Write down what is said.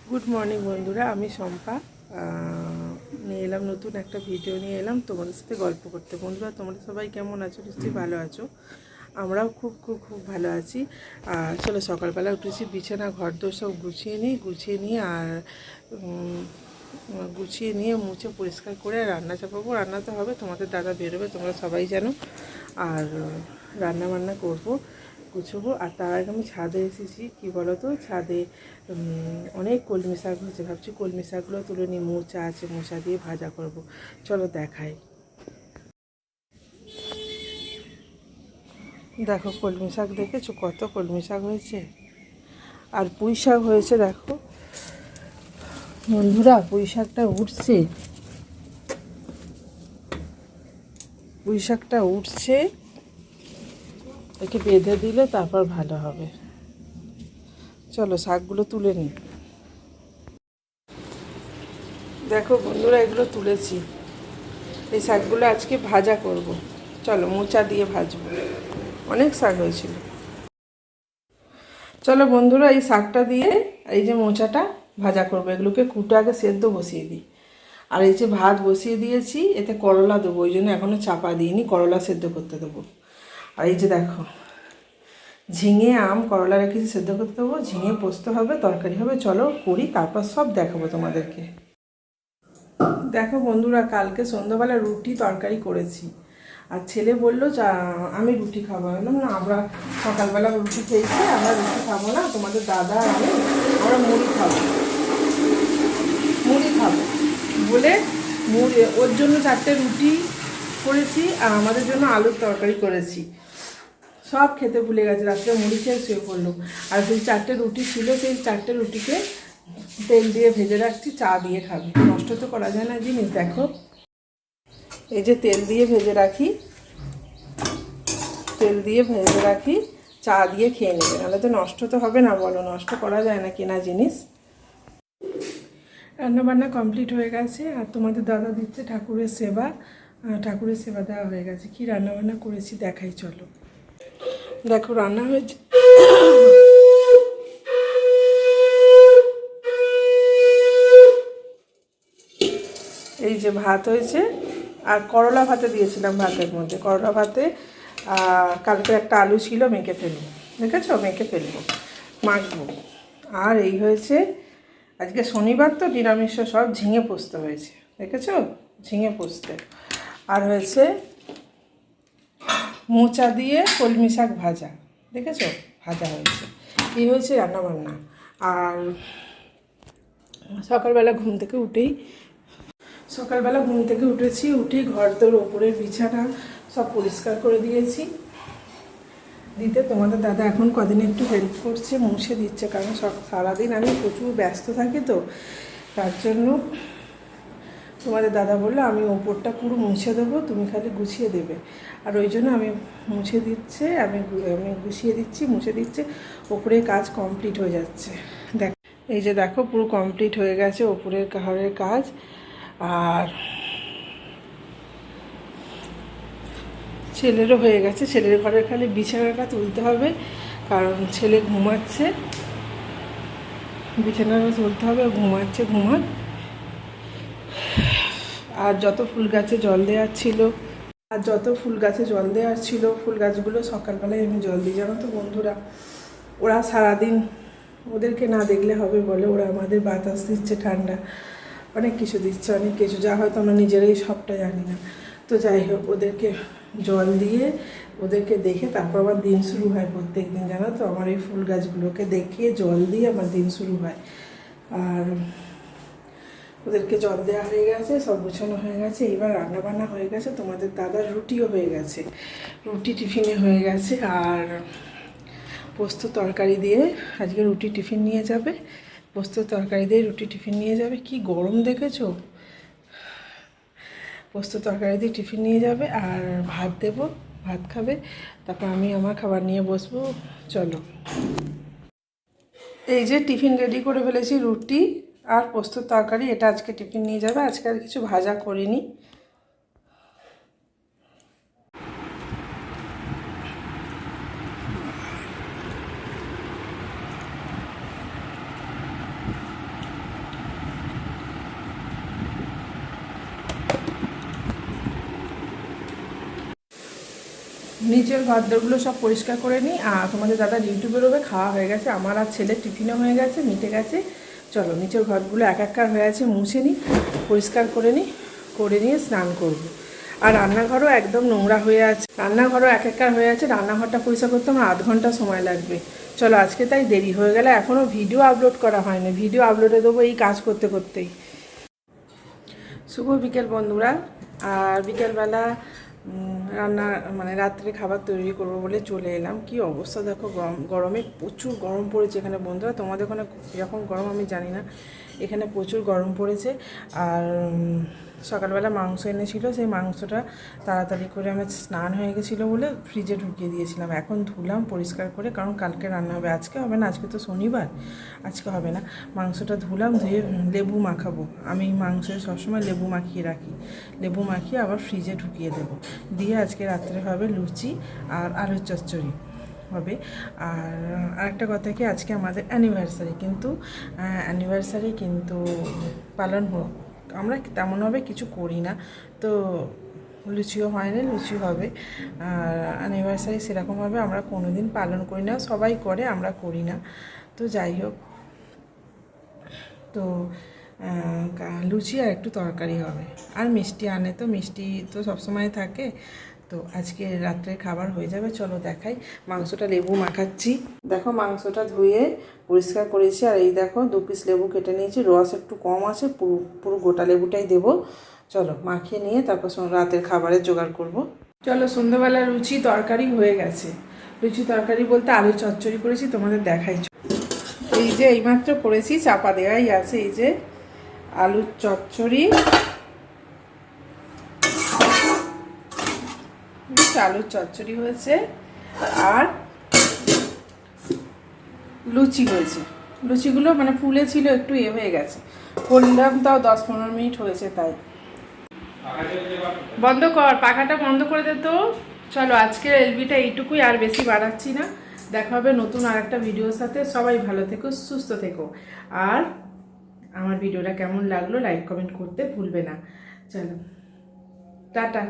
Good morning বন্ধুরা, আমি শম্পা নিয়ে এলাম নতুন একটা ভিডিও নিয়ে এলাম তোমাদের সাথে গল্প করতে। বন্ধুরা, তোমরা সবাই কেমন আছো? নিশ্চয়ই ভালো আছো। আমরাও খুব খুব খুব ভালো আছি। আর চলো, সকালবেলা উঠেছি, বিছানা ঘরদোর সব গুছিয়ে নিয়ে আর গুছিয়ে নিয়ে মুছে পরিষ্কার করে রান্না চাপাবো। রান্না তো হবে, তোমাদের দাদা বেরোবে, তোমরা সবাই জানো। আর রান্না বান্না করবো, গুছবো। আর তার আগে আমি ছাদে এসেছি। কি বলো তো, ছাদে অনেক কলমি শাক হয়েছে। ভাবছি কলমি শাকগুলো তুলে নিয়ে, মোচা আছে, মোচা দিয়ে ভাজা করব। চলো দেখাই। দেখো কলমি শাক, দেখেছো কত কলমি শাক হয়েছে? আর পুঁই শাক হয়েছে, দেখো বন্ধুরা, পুঁই শাকটা উঠছে, পুঁই শাকটা উঠছে। একে বেঁধে দিলে তারপর ভালো হবে। চলো শাকগুলো তুলে নিই। দেখো বন্ধুরা, এগুলো তুলেছি। এই শাকগুলো আজকে ভাজা করব। চলো মোচা দিয়ে ভাজবো, অনেক শাক হয়েছিল। চলো বন্ধুরা, এই শাকটা দিয়ে এই যে মোচাটা ভাজা করবো। এগুলোকে কুটে আগে সেদ্ধ বসিয়ে দিই। আর এই যে ভাত বসিয়ে দিয়েছি, এতে করলা দেবো, ওই জন্য এখনও চাপা দিইনি, করলা সেদ্ধ করতে দেবো। আর এই যে দেখো, ঝিঙে আম করলা রেখেছি, সেদ্ধ করতে দেবো। ঝিঙে পোস্ত হবে, তরকারি হবে। চলো করি, তারপর সব দেখাবো তোমাদেরকে। দেখো বন্ধুরা, কালকে সন্ধ্যাবেলা রুটি তরকারি করেছি। আর ছেলে বললো যা আমি রুটি খাবো। বললাম না, আমরা সকালবেলা রুটি খেয়েছি, আমরা রুটি খাবো না, তোমাদের দাদা আর আমি আমরা মুড়ি খাবো বলে মুড়ি, ওর জন্য 4টে রুটি করেছি আর আমাদের জন্য আলুর তরকারি করেছি। সব খেতে ভুলে গেছে, রাত্রে মুড়ি খেয়ে শুয়ে পড়লো। আর সেই 4টে রুটি ছিল, সেই 4টে রুটিকে তেল দিয়ে ভেজে রাখছি, চা দিয়ে খাবে। নষ্ট তো করা যায় না জিনিস। দেখো এই যে তেল দিয়ে ভেজে রাখি, চা দিয়ে খেয়ে নেবে, নাহলে তো নষ্ট তো হবে না, বলো, নষ্ট করা যায় না কেনা জিনিস। রান্নাবান্না কমপ্লিট হয়ে গেছে। আর তোমাদের দাদা দিচ্ছে ঠাকুরের সেবা। ঠাকুরের সেবা দেওয়া হয়ে গেছে। কি রান্নাবান্না করেছি দেখাই, চলো। দেখো রান্না হয়েছে, এই যে ভাত হয়েছে। আর করলা ভাতে দিয়েছিলাম, ভাতের মধ্যে করলা ভাতে কালকে একটা আলু ছিল, মেখে ফেলবো, দেখেছো, মেখে ফেলবো, মাখবো। আর এই হয়েছে, আজকে শনিবার তো নিরামিষ, সব ঝিঙে পোস্ত হয়েছে, দেখেছো, ঝিঙে পোস্তে। আর হয়েছে মোচা দিয়ে কলমি শাক ভাজা, দেখেছো, ভাজা হয়েছে। এই হয়েছে রান্নাবান্না। আর সকালবেলা ঘুম থেকে উঠেছি, উঠেই ঘর তোর ওপরের বিছানা সব পরিষ্কার করে দিয়েছি। দিতে তোমাদের দাদা এখন কদিন একটু হেল্প করছে, মুছে দিচ্ছে, কারণ সারাদিন আমি প্রচুর ব্যস্ত থাকি, তো তার জন্য তোমাদের দাদা বললো আমি ওপরটা পুরো মুছে দেবো, তুমি খালি গুছিয়ে দেবে। আর ওই জন্য আমি মুছে দিচ্ছে, আমি গুছিয়ে দিচ্ছি, মুছে দিচ্ছে। ওপরের কাজ কমপ্লিট হয়ে যাচ্ছে। এই যে দেখো, পুরো কমপ্লিট হয়ে গেছে ওপরের ঘরের কাজ। আর ছেলেরও হয়ে গেছে, ছেলের ঘরের খালি বিছানাটা তুলতে হবে, কারণ ছেলে ঘুমাচ্ছে, বিছানাটা তুলতে হবে, ঘুমাক। আর যত ফুল গাছে জল দেওয়ার ছিল, ফুল গাছগুলো সকালবেলায় আমি জল দিই, জানো তো বন্ধুরা। ওরা সারাদিন, ওদেরকে না দেখলে হবে বলে, ওরা আমাদের বাতাস দিচ্ছে, ঠান্ডা, অনেক কিছু দিচ্ছে, অনেক কিছু, যা হয়তো আমরা নিজেরাই সবটা জানি না। তো যাই হোক, ওদেরকে জল দিয়ে, ওদেরকে দেখে তারপর আমার দিন শুরু হয় প্রত্যেক দিন, জানো তো। আমার এই ফুল গাছগুলোকে দেখে জল দিয়ে আমার দিন শুরু হয়। আর ওদেরকে জল দেওয়া হয়ে গেছে, সব গুছানো হয়ে গেছে। এবার রান্নাবান্না হয়ে গেছে, তোমাদের দাদার রুটিও হয়ে গেছে, রুটি টিফিনে হয়ে গেছে। আর পোস্ত তরকারি দিয়ে আজকে রুটি টিফিন নিয়ে যাবে, পোস্ত তরকারি দিয়ে রুটি টিফিন নিয়ে যাবে। কি গরম দেখেছো, পোস্ত তরকারি দিয়ে টিফিন নিয়ে যাবে। আর ভাত দেবো, ভাত খাবে, তারপর আমি আমার খাবার নিয়ে বসবো। চলো, এই যে টিফিন রেডি করে ফেলেছি, রুটি আর পোস্ত তরকারি, এটা আজকে টিফিন নিয়ে যাবে। আজকে আর কিছু ভাজা করিনি। নিচের ঘরদোরগুলো সব পরিষ্কার করে নিই। আর তোমাদের দাদা ডিউটি বেরোবে, খাওয়া হয়ে গেছে, আমার আর ছেলের টিফিনও হয়ে গেছে, মিটে গেছে। চলো নিচের ঘরগুলো এক এক হয়ে আছে, মুছে নিই, পরিষ্কার করে নিই, করে নিয়ে স্নান করব। আর রান্নাঘরও একদম নোংরা হয়ে আছে, রান্নাঘরও এক এক হয়ে আছে। রান্নাঘরটা পরিষ্কার করতে আমার আধ ঘন্টা সময় লাগবে। চলো আজকে তাই দেরি হয়ে গেলে, এখনও ভিডিও আপলোড করা হয়নি, ভিডিও আপলোডে দেবো এই কাজ করতে করতেই। শুভ বিকেল বন্ধুরা। আর বিকেলবেলা রান্না মানে রাত্রে খাবার তৈরি করবো বলে চলে এলাম। কি অবস্থা দেখো, গরমে প্রচুর গরম পড়েছে এখানে বন্ধুরা। তোমাদের ওখানে কীরকম গরম আমি জানি না, এখানে প্রচুর গরম পড়েছে। আর সকালবেলা মাংস এনেছিল, সেই মাংসটা তাড়াতাড়ি করে আমার স্নান হয়ে গেছিলো বলে ফ্রিজে ঢুকিয়ে দিয়েছিলাম। এখন ধুলাম পরিষ্কার করে, কারণ কালকে রান্না হবে, আজকে হবে না, আজকে তো শনিবার, আজকে হবে না। মাংসটা ধুলাম, ধুয়ে লেবু মাখাবো। আমি মাংসে সবসময় লেবু মাখিয়ে রাখি, লেবু মাখিয়ে আবার ফ্রিজে ঢুকিয়ে দেবো। দিয়ে আজকে রাত্রে হবে লুচি আর আলুর চচ্চড়ি হবে। আর আরেকটা কথা কি, আজকে আমাদের অ্যানিভার্সারি, কিন্তু পালন হোক, আমরা তেমনভাবে কিছু করি না, তো লুচিও হয় না, লুচি হবে। আর অ্যানিভার্সারি সেরকমভাবে আমরা কোনো দিন পালন করি না, সবাই করে, আমরা করি না। তো যাই হোক, তো লুচি আর একটু তরকারি হবে, আর মিষ্টি আনে, তো মিষ্টি তো সবসময় থাকে। তো আজকে রাত্রে খাবার হয়ে যাবে। চলো দেখাই, মাংসটা লেবু মাখাচ্ছি। দেখো মাংসটা ধুয়ে পরিষ্কার করেছি, আর এই দেখো 2 পিস লেবু কেটে নিয়েছি, রস একটু কম আছে, পুরো গোটা লেবুটাই দেবো। চলো মাখিয়ে নিয়ে তারপর রাতের খাবারের জোগাড় করব। চলো সন্ধ্যাবেলা লুচি তরকারি হয়ে গেছে। লুচি তরকারি বলতে আলু চচ্চড়ি করেছি, তোমাদের দেখাই। এই যে এইমাত্র করেছি, চাপা দেওয়াই আছে। এই যে আলুর চচ্চড়ি, আলুর চচ্চড়ি হয়েছে, আর লুচি হয়েছে। লুচিগুলো মানে ফুলে ছিল, একটু হয়ে গেছে, করলাম তাও 10-15 মিনিট হয়েছে, তাই। বন্ধ কর, পাখাটা বন্ধ করে দে তো। চলো আজকের এলবিটা এইটুকুই, আর বেশি বাড়াচ্ছি না। দেখা হবে নতুন আর একটা ভিডিওর সাথে। সবাই ভালো থেকো, সুস্থ থেকো। আর আমার ভিডিওটা কেমন লাগলো লাইক কমেন্ট করতে ভুলবে না। চলো টাটা।